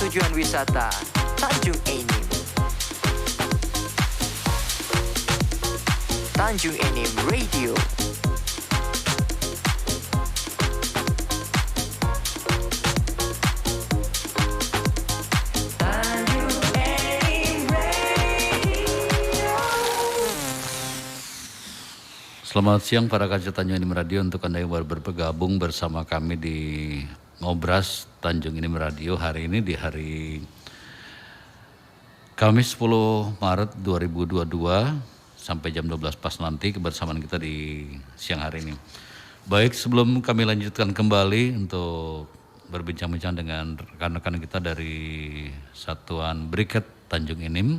tujuan wisata Tanjung Enim. Tanjung Enim Radio. Selamat siang para kaca Tanjung Enim Radio. Untuk Anda yang baru bergabung bersama kami di Ngobras Tanjung Enim Radio hari ini di hari Kamis 10 Maret 2022 sampai jam 12 pas nanti kebersamaan kita di siang hari ini. Baik, sebelum kami lanjutkan kembali untuk berbincang-bincang dengan rekan-rekan kita dari Satuan Briket Tanjung Enim,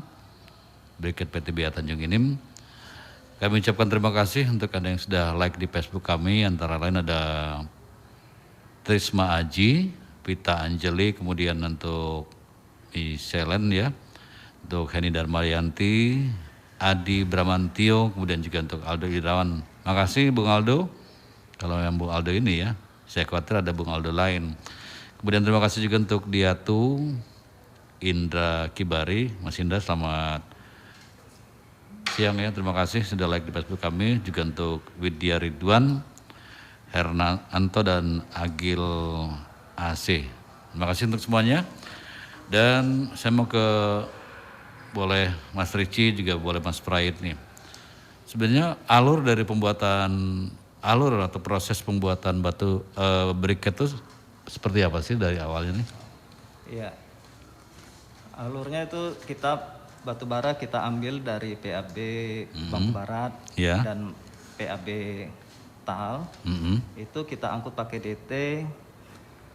Briket PTBA Tanjung Enim, kami ucapkan terima kasih untuk Anda yang sudah like di Facebook kami, antara lain ada Trisma Aji, Pita Anjeli, kemudian untuk Miselen ya, untuk Heni Darmayanti, Adi Bramantio, kemudian juga untuk Aldo Irawan. Makasih Bung Aldo, kalau yang Bung Aldo ini ya, saya khawatir ada Bung Aldo lain. Kemudian terima kasih juga untuk Diatu, Indra Kibari, Mas Indra selamat siang ya, terima kasih sudah like di Facebook kami. Juga untuk Widya Ridwan, Hernanto dan Agil AC. Terima kasih untuk semuanya. Dan saya mau boleh Mas Ricci, juga boleh Mas Pride nih. Sebenarnya alur atau proses pembuatan batu briket itu seperti apa sih dari awalnya nih? Iya, alurnya itu batu bara kita ambil dari PAB Bambu Barat dan PAB Tal. Itu kita angkut pakai DT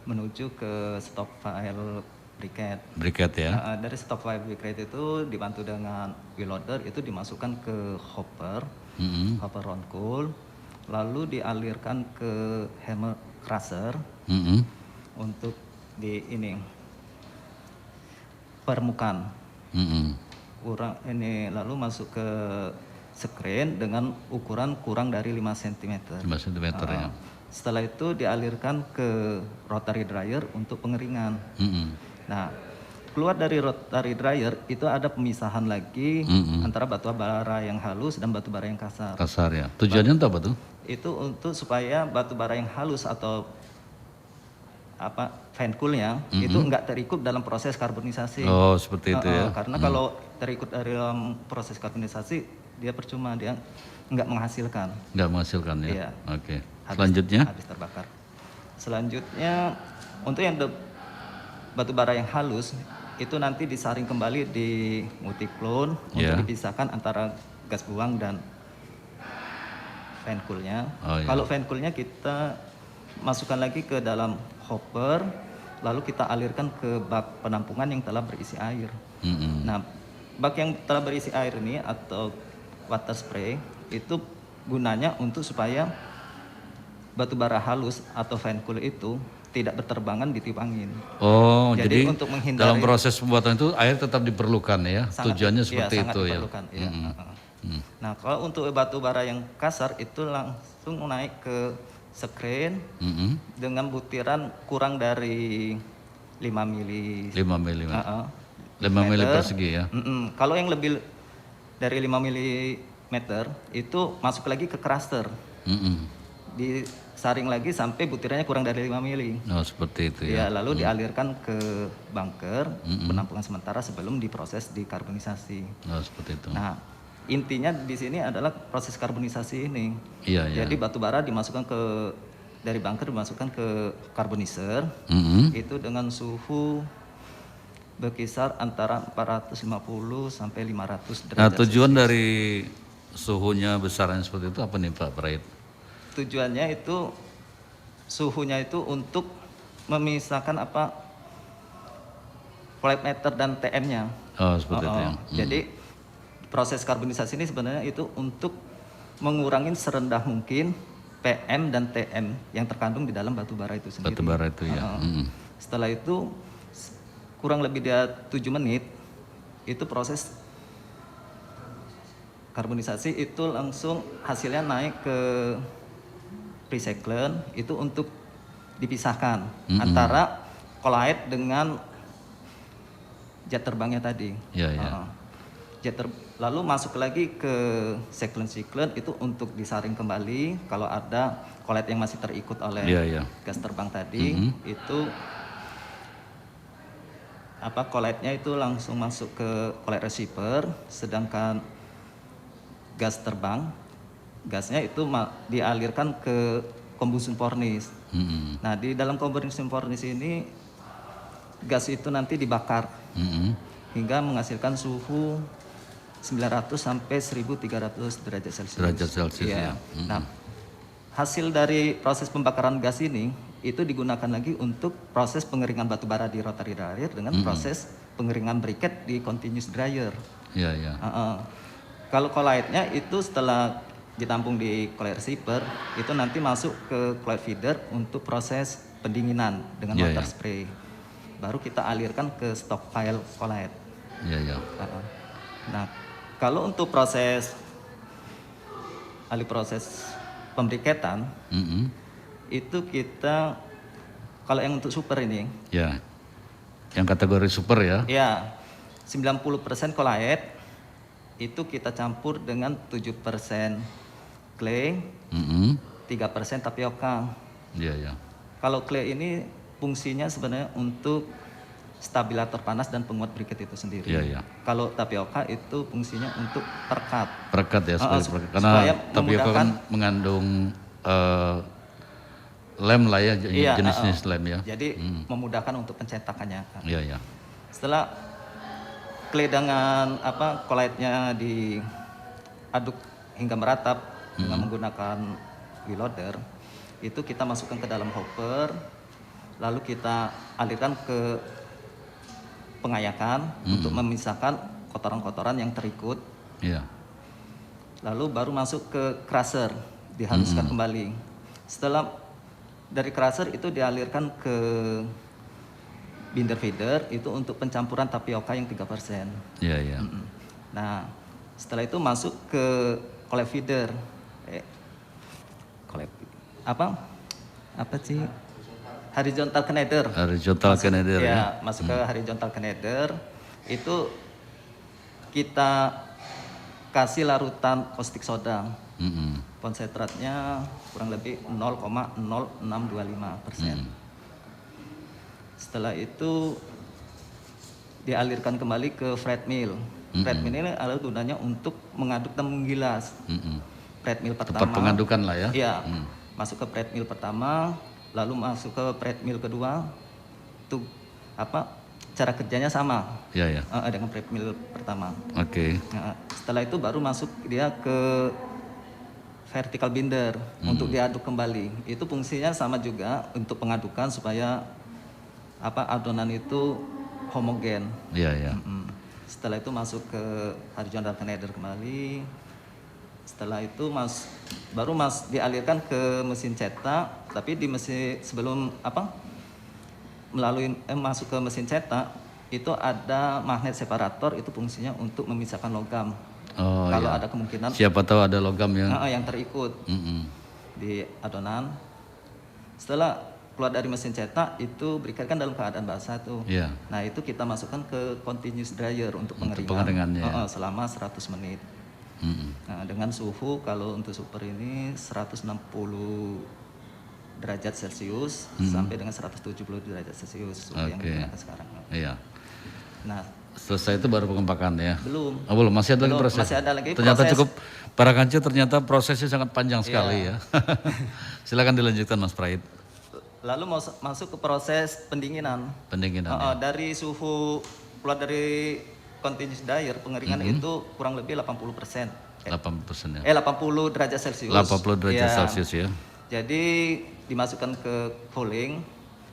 menuju ke stok file briket. Briket ya. Dari stok file briket itu dibantu dengan wheel loader, itu dimasukkan ke hopper round cool, lalu dialirkan ke hammer crusher untuk permukaan. Lalu masuk ke screen dengan ukuran kurang dari 5 cm. 5 cm ya. Setelah itu dialirkan ke rotary dryer untuk pengeringan. Nah, keluar dari rotary dryer itu ada pemisahan lagi antara batu bara yang halus dan batu bara yang kasar. Kasar ya. Tujuannya untuk apa tuh? Itu untuk supaya batu bara yang halus atau fan coolnya itu enggak terikut dalam proses karbonisasi. Oh, seperti itu ya. Karena kalau terikut dalam proses karbonisasi dia percuma, dia enggak menghasilkan. Enggak menghasilkan ya. Iya. Oke. Selanjutnya? Habis terbakar. Selanjutnya untuk yang batu bara yang halus itu nanti disaring kembali di multiklon untuk dipisahkan antara gas buang dan fan coolnya. Kalau fan coolnya kita masukkan lagi ke dalam hopper, lalu kita alirkan ke bak penampungan yang telah berisi air. Nah, bak yang telah berisi air ini atau water spray itu gunanya untuk supaya batu bara halus atau fan cool itu tidak berterbangan di tiup angin. Oh, jadi untuk menghindari, dalam proses pembuatan itu air tetap diperlukan ya. Tujuannya seperti itu ya. Ya. Nah, kalau untuk batu bara yang kasar itu langsung naik ke screen dengan butiran kurang dari 5 mili. 5 mm. 5 mm persegi ya. Kalau yang lebih dari 5 mm itu masuk lagi ke crusher. Disaring lagi sampai butirannya kurang dari 5 mili. Oh, seperti itu ya. Lalu dialirkan ke bunker penampungan sementara sebelum diproses dikarbonisasi. Oh, seperti itu. Nah, intinya di sini adalah proses karbonisasi ini. Jadi batu bara dari bunker dimasukkan ke karbonizer. Itu dengan suhu berkisar antara 450 sampai 500 derajat. Nah, tujuan dari suhunya besaran seperti itu apa nih Pak Praid? Tujuannya itu suhunya itu untuk memisahkan flap meter dan TM-nya. Oh, seperti itu ya. Jadi proses karbonisasi ini sebenarnya itu untuk mengurangi serendah mungkin PM dan TM yang terkandung di dalam batu bara itu sendiri. Batu bara itu ya. Setelah itu kurang lebih dari 7 menit itu proses karbonisasi itu langsung hasilnya naik ke recycler itu untuk dipisahkan antara colloid dengan jet terbangnya tadi. Ya, ya. Lalu masuk lagi ke cyclone itu untuk disaring kembali. Kalau ada kolet yang masih terikut oleh gas terbang tadi, itu koletnya itu langsung masuk ke kolet receiver, sedangkan gas terbang, gasnya itu dialirkan ke combustion furnace. Nah, di dalam combustion furnace ini gas itu nanti dibakar hingga menghasilkan suhu 900 sampai 1300 derajat Celcius. Derajat Celcius ya. Nah, hasil dari proses pembakaran gas ini itu digunakan lagi untuk proses pengeringan batu bara di rotary dryer dengan proses pengeringan briquette di continuous dryer. Iya, iya. Kalau colloidnya itu setelah ditampung di colloid receiver itu nanti masuk ke colloid feeder untuk proses pendinginan dengan water spray. Baru kita alirkan ke stockpile colloid. Iya, iya. Nah, kalau untuk proses pembriketan itu kita kalau yang untuk super ini ya, yang kategori super ya, 90% colloid itu kita campur dengan 7% clay, 3% tapioka. Iya. Kalau clay ini fungsinya sebenarnya untuk stabilator panas dan penguat briquette itu sendiri. Iya. Kalau tapioka itu fungsinya untuk perekat. Perekat ya, perekat. Karena tapioka kan mengandung lem lah ya, jenis-jenis lem ya. Jadi memudahkan untuk pencetakannya. Iya. Setelah clay dengan colloidnya diaduk hingga meratap dengan menggunakan wheel loader, itu kita masukkan ke dalam hopper, lalu kita alirkan ke pengayakan untuk memisahkan kotoran-kotoran yang terikut. Iya. Lalu baru masuk ke crusher, dihaluskan kembali. Setelah dari crusher itu dialirkan ke binder feeder itu untuk pencampuran tapioka yang 3%. Iya. Nah, setelah itu masuk ke collet feeder. Horizontal knader. Horizontal knader ya. Masuk ke horizontal knader. Itu kita kasih larutan caustic soda. Konsentratnya kurang lebih 0,0625%. Setelah itu dialirkan kembali ke fret mill. Fret mill ini adalah gunanya untuk mengaduk dan menggilas. Fret mill pertama. Tempat pengadukan lah ya. Iya. Masuk ke fret mill pertama, lalu masuk ke fret mill kedua. Itu cara kerjanya sama. Iya. Dengan fret mill pertama. Oke. Setelah itu baru masuk dia ke vertical binder untuk diaduk kembali. Itu fungsinya sama juga untuk pengadukan supaya adonan itu homogen. Iya. Setelah itu masuk ke horizontal knader kembali. Setelah itu baru dialirkan ke mesin cetak, tapi di mesin sebelum masuk ke mesin cetak itu ada magnet separator, itu fungsinya untuk memisahkan logam. Kalau ada kemungkinan siapa tahu ada logam yang terikut di adonan. Setelah keluar dari mesin cetak itu briquette kan dalam keadaan basah tuh. Nah, itu kita masukkan ke continuous dryer untuk pengeringan selama 100 menit. Nah, dengan suhu kalau untuk super ini 160 derajat Celcius sampai dengan 170 derajat Celcius yang digunakan sekarang. Iya. Nah, selesai itu baru pengempakan ya? Belum. Belum, masih ada lagi proses. Masih ada lagi ternyata proses. Cukup para kancil, ternyata prosesnya sangat panjang sekali ya. Silakan dilanjutkan Mas Praid. Lalu masuk ke proses pendinginan. Dari suhu keluar dari continuous dryer pengeringan itu kurang lebih 80%. 80% ya. 80 derajat Celcius. 80 derajat Celcius ya. Jadi dimasukkan ke cooling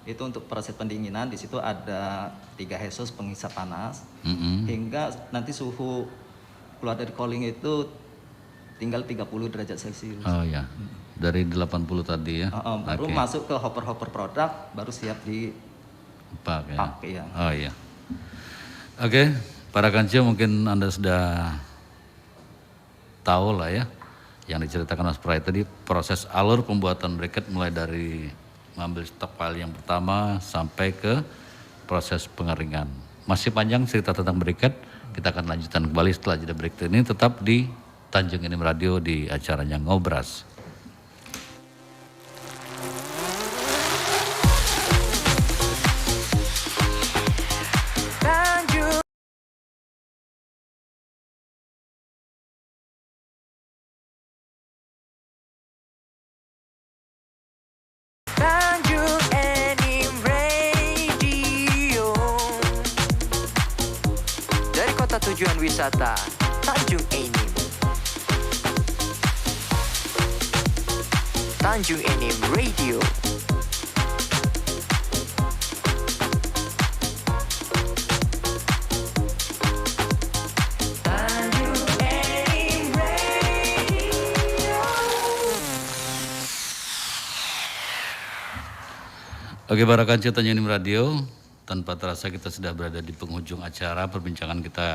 itu untuk proses pendinginan. Di situ ada 3 hesus penghisap panas hingga nanti suhu keluar dari cooling itu tinggal 30 derajat Celcius. Oh ya. Dari 80 tadi ya. Baru masuk ke hopper produk, baru siap dipakai ya. Oh iya. Oke, para kancil mungkin Anda sudah tahu lah ya yang diceritakan Mas Prai tadi, proses alur pembuatan briquette mulai dari mengambil stockpile yang pertama sampai ke proses pengeringan. masih panjang cerita tentang briket. Kita akan lanjutkan kembali setelah jeda break ini, tetap di Tanjung Enim Radio di acaranya Ngobras. Tanjung Enim Radio. Dari kota tujuan wisata Tanjung Enim. Tanjung Enim Radio. Tanjung Enim Radio. Oke, para kancil Tanjung Enim Radio, tanpa terasa kita sudah berada di penghujung acara perbincangan kita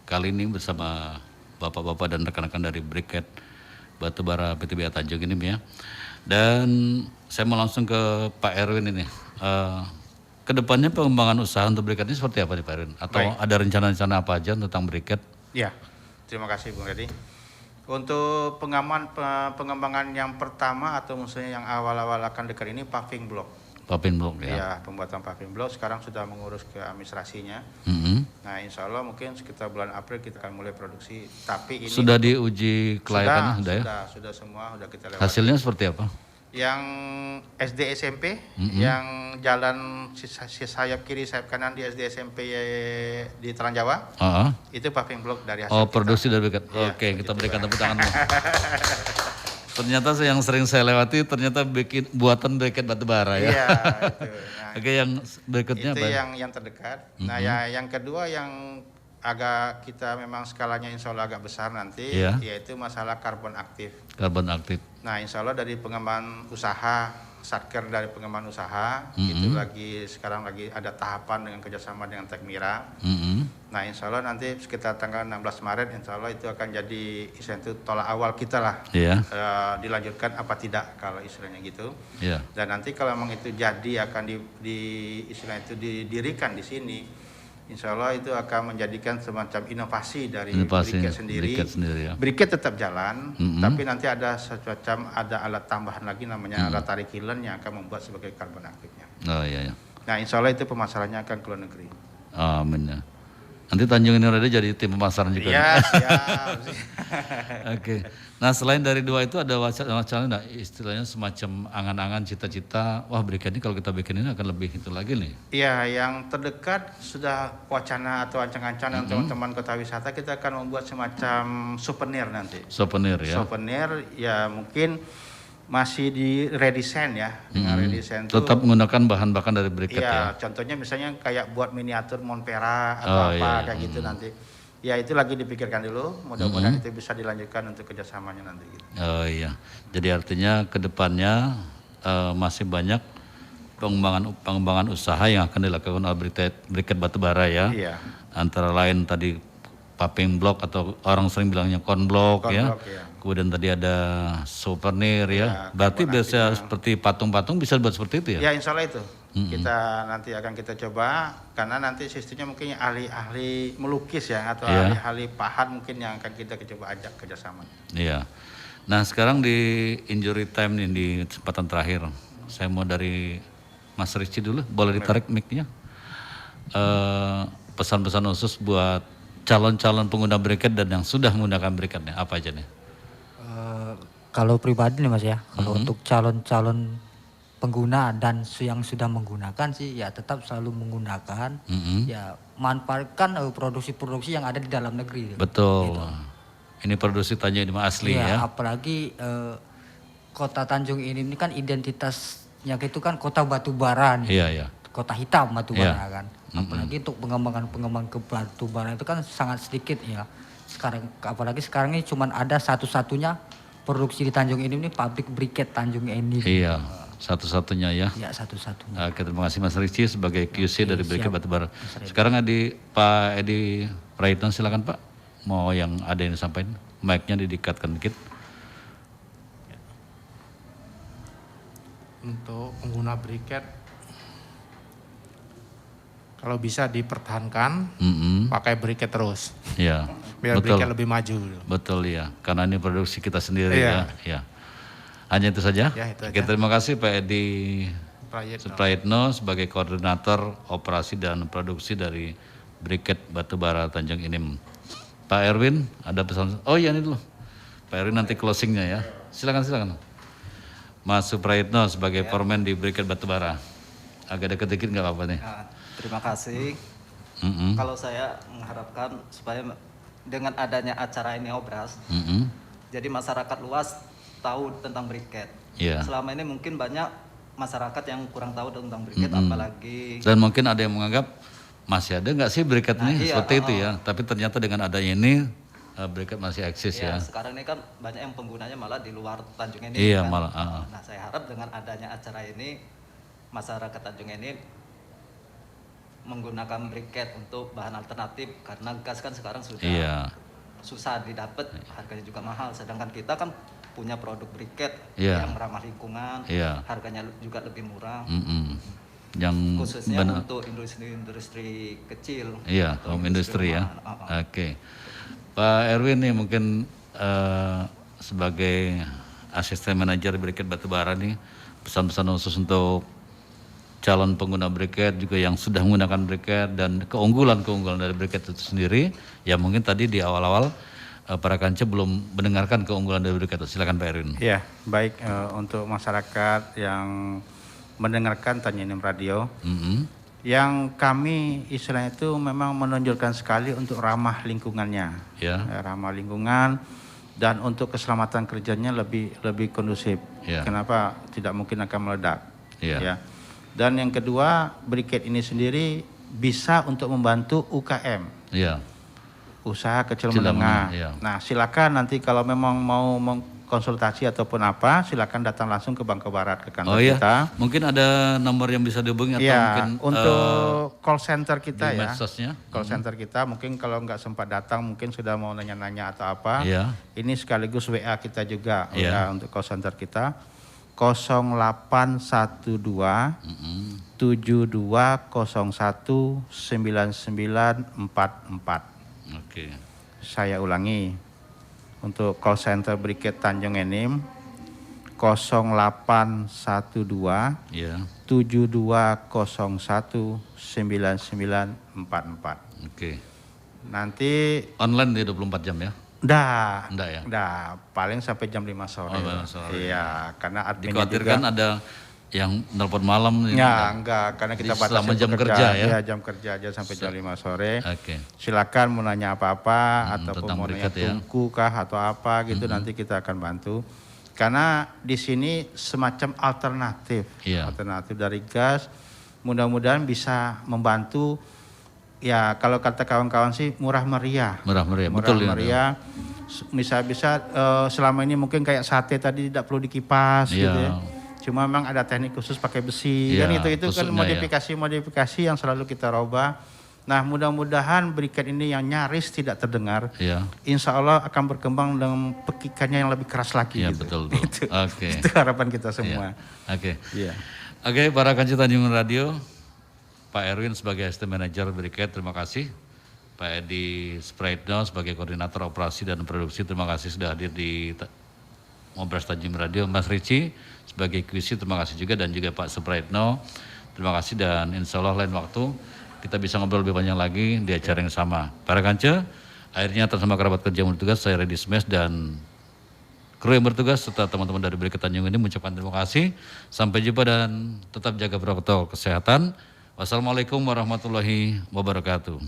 kali ini bersama bapak-bapak dan rekan-rekan dari Briket Batubara PTBA Tanjung Enim ya. Dan saya mau langsung ke Pak Erwin ini. Kedepannya pengembangan usaha untuk Briket ini seperti apa nih Pak Erwin? Atau Baik. ada rencana-rencana apa aja tentang Briket? Ya, terima kasih Bung Reddy. Untuk pengembangan yang pertama atau maksudnya yang awal-awal akan dekat ini paving block. Paving block ya? Ya, pembuatan paving block sekarang sudah mengurus ke administrasinya. Nah, insya Allah mungkin sekitar bulan April kita akan mulai produksi. Tapi ini Sudah diuji kelayakannya sudah ya? Sudah semua, sudah kita lewati. Hasilnya seperti apa? Yang SD SMP, yang jalan sayap kiri sayap kanan di SD SMP di Trans Jawa, itu paving block dari hasil Oh, kita. produksi dari Briket. Iya, Oke, kita begitu, berikan Pak. tepuk tangan dulu. Ternyata yang sering saya lewati ternyata bikin buatan Briket Batubara ya. Iya, itu. Nah, Oke, yang berikutnya itu apa? yang terdekat. Nah, yang kedua yang agak kita memang skalanya insya Allah agak besar nanti, Iya. yaitu masalah karbon aktif. Karbon aktif. Nah, insya Allah dari pengembangan usaha, satker dari pengembangan usaha, itu sekarang lagi ada tahapan dengan kerjasama dengan Tekmira. Nah, insya Allah nanti sekitar tanggal 16 Maret, insya Allah itu akan jadi istilah itu tolak awal kita lah. Iya. Dilanjutkan apa tidak kalau istilahnya gitu. Iya. Dan nanti kalau memang itu jadi akan istilah itu didirikan di sini, insya Allah itu akan menjadikan semacam inovasi dari Briket sendiri. Ya. Briket tetap jalan, tapi nanti ada alat tambahan lagi namanya alat tarik kilen yang akan membuat sebagai karbon aktifnya. Oh iya. Nah, insya Allah itu pemasarannya akan ke luar negeri. Amin ya. Nanti Tanjung Enim Radio jadi tim pemasaran juga. Iya, siap. Oke. Nah, selain dari dua itu ada wacana enggak, istilahnya semacam angan-angan cita-cita, wah Briket ini kalau kita bikin ini akan lebih itu lagi nih. Iya, yang terdekat sudah wacana atau ancang-ancangan teman-teman kota wisata, kita akan membuat semacam souvenir nanti. Souvenir ya. Souvenir ya mungkin masih di redesign ya, dengan redesign itu. Tetap menggunakan bahan-bahan dari Briket ya. Iya, contohnya misalnya kayak buat miniatur Montpera atau kayak gitu nanti. Ya itu lagi dipikirkan dulu, mudah-mudahan itu bisa dilanjutkan untuk kerjasamanya nanti. Gitu. Oh iya, jadi artinya kedepannya masih banyak pengembangan usaha yang akan dilakukan oleh Briket Batubara ya. Iya. Antara lain tadi paving block atau orang sering bilangnya konblok ya. Ya. Kemudian tadi ada souvenir ya. Berarti biasa seperti patung-patung bisa buat seperti itu ya? Ya insya Allah itu. Kita nanti akan kita coba, karena nanti sistemnya mungkin ahli-ahli melukis ya, atau ahli-ahli pahat mungkin yang akan kita coba ajak kerjasama. Iya. Nah sekarang di injury time nih, di kesempatan terakhir, saya mau dari Mas Rizky dulu, boleh ditarik mic-nya? Pesan-pesan khusus buat calon-calon pengguna Briket dan yang sudah menggunakan Briketnya, apa aja nih? Kalau pribadi nih Mas ya, kalau untuk calon-calon pengguna dan yang sudah menggunakan sih ya tetap selalu menggunakan, ya manfaatkan produksi-produksi yang ada di dalam negeri. Betul. Gitu. Ini produksi Tanjung Enim asli ya. Apalagi kota Tanjung Enim ini kan identitasnya itu kan kota batu bara nih. Iya, iya. Kota hitam batu bara Iya. kan. Apalagi untuk pengembangan ke batu bara itu kan sangat sedikit ya. Sekarang apalagi sekarang ini cuma ada satu-satunya produksi di Tanjung Enim ini pabrik Briket Tanjung Enim. Iya, satu-satunya ya. Ya satu-satunya. Oke, terima kasih Mas Rizky sebagai QC dari Briket siap. Batubara. Sekarang Pak Edi Praitno, silakan Pak. Mau yang ada yang disampaikan, mic-nya didekatkan dikit. Untuk pengguna Briket kalau bisa dipertahankan, pakai briket terus. Ya, Biar betul. briket lebih maju. Betul ya, karena ini produksi kita sendiri Iya. ya. Hanya itu saja. Ya, itu Oke, aja. terima kasih Pak Edi Prayitno. Suprayitno sebagai koordinator operasi dan produksi dari Briket Batubara Tanjung Enim. Pak Erwin, ada pesan? Oh iya, ini dulu. Pak Erwin nanti closingnya ya. Silakan. Mas Suprayitno sebagai foreman di Briket Batubara. Agak deket dikit nggak apa-apa nih. Nah, terima kasih. Kalau saya mengharapkan supaya dengan adanya acara ini Obras, jadi masyarakat luas tahu tentang briket. Iya. Selama ini mungkin banyak masyarakat yang kurang tahu tentang briket, apalagi Dan mungkin ada yang menganggap masih ada nggak sih briket Nah, nih iya, seperti itu ya. Tapi ternyata dengan adanya ini briket masih eksis ya. sekarang ini kan banyak yang penggunanya malah di luar Tanjung Enim. Iya, kan? malah, Nah, saya harap dengan adanya acara ini masyarakat Tanjung Enim menggunakan briket untuk bahan alternatif karena gas kan sekarang sudah Iya. susah didapat, harganya juga mahal. Sedangkan kita kan punya produk briket Iya. yang ramah lingkungan, Iya. harganya juga lebih murah. Yang Khususnya benar- untuk industri kecil. Iya, atau home industry ya. rumahan. Oke. Pak Erwin nih mungkin sebagai asisten manajer Briket Batubara nih pesan-pesan khusus untuk calon pengguna briket juga yang sudah menggunakan briket dan keunggulan dari briket itu sendiri. Ya mungkin tadi di awal-awal para kanca belum mendengarkan keunggulan dari briket. Silakan Pak Erwin. Ya, baik untuk masyarakat yang mendengarkan Tanjung Enim Radio, yang kami istilahnya itu memang menonjolkan sekali untuk ramah lingkungannya, Ya. ramah lingkungan dan untuk keselamatan kerjanya lebih kondusif. Ya. Kenapa tidak mungkin akan meledak? Ya. Ya. Dan yang kedua, briket ini sendiri bisa untuk membantu UKM, Iya. usaha kecil Kecil menengah. menengah, iya. Nah, silakan nanti kalau memang mau konsultasi ataupun apa, silakan datang langsung ke Bangka Barat ke kantor Oh iya. kita. Mungkin ada nomor yang bisa dihubungi atau Iya, mungkin untuk call center kita di ya. medsosnya. Call center kita mungkin kalau nggak sempat datang mungkin sudah mau nanya-nanya atau apa. Iya. Ini sekaligus WA kita juga, Iya. WA untuk call center kita 0812 7201 9944. Oke. Saya ulangi untuk call center Briket Tanjung Enim 0812 Iya. 7201 9944. Oke. Nanti Online di 24 jam ya? Enggak ya? paling sampai jam 5 sore. Oh, 5 sore. Iya, karena adminnya Dikhawatirkan juga. ada yang nelpon malam. Ya, enggak, karena kita Jadi selama batasi jam kerja ya? Iya, jam kerja aja sampai jam 5 sore. Oke. Silakan mau nanya apa-apa ataupun tentang mau nanya briket ya. tungku kah atau apa gitu nanti kita akan bantu. Karena di sini semacam alternatif. Iya. Alternatif dari gas. Mudah-mudahan bisa membantu. Ya, kalau kata kawan-kawan sih murah meriah. Murah meriah, betul ya. meriah. Bisa selama ini mungkin kayak sate tadi tidak perlu dikipas Iya. gitu ya. Cuma memang ada teknik khusus pakai besi Iya, kan itu kan tusuknya ya. modifikasi yang selalu kita robah. Nah, mudah-mudahan briket ini yang nyaris tidak terdengar, Iya. insya Allah akan berkembang dengan pekikannya yang lebih keras lagi. Iya, gitu. betul. Oke. Itu harapan kita semua. Oke. Iya. Oke, para kanci Tanjung Radio, Pak Erwin sebagai Assistant Manager Briket, terima kasih. Pak Edi Suprayitno sebagai Koordinator Operasi dan Produksi, terima kasih sudah hadir di Obras Tanjung Radio. Mas Ricci sebagai QC, terima kasih juga, dan juga Pak Suprayitno, terima kasih, dan insya Allah lain waktu kita bisa ngobrol lebih banyak lagi di acara yang sama. Para kanca, akhirnya atas nama kerabat kerja yang bertugas, saya Reddy Smash dan kru yang bertugas serta teman-teman dari Briket Tanjung ini mengucapkan terima kasih. Sampai jumpa dan tetap jaga protokol kesehatan. Wassalamualaikum warahmatullahi wabarakatuh.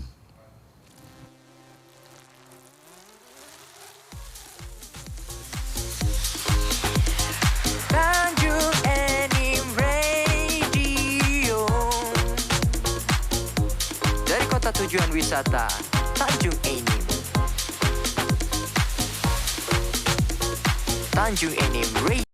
Tanjung Enim Radio. Dari kota tujuan wisata Tanjung Enim. Tanjung Enim Radio.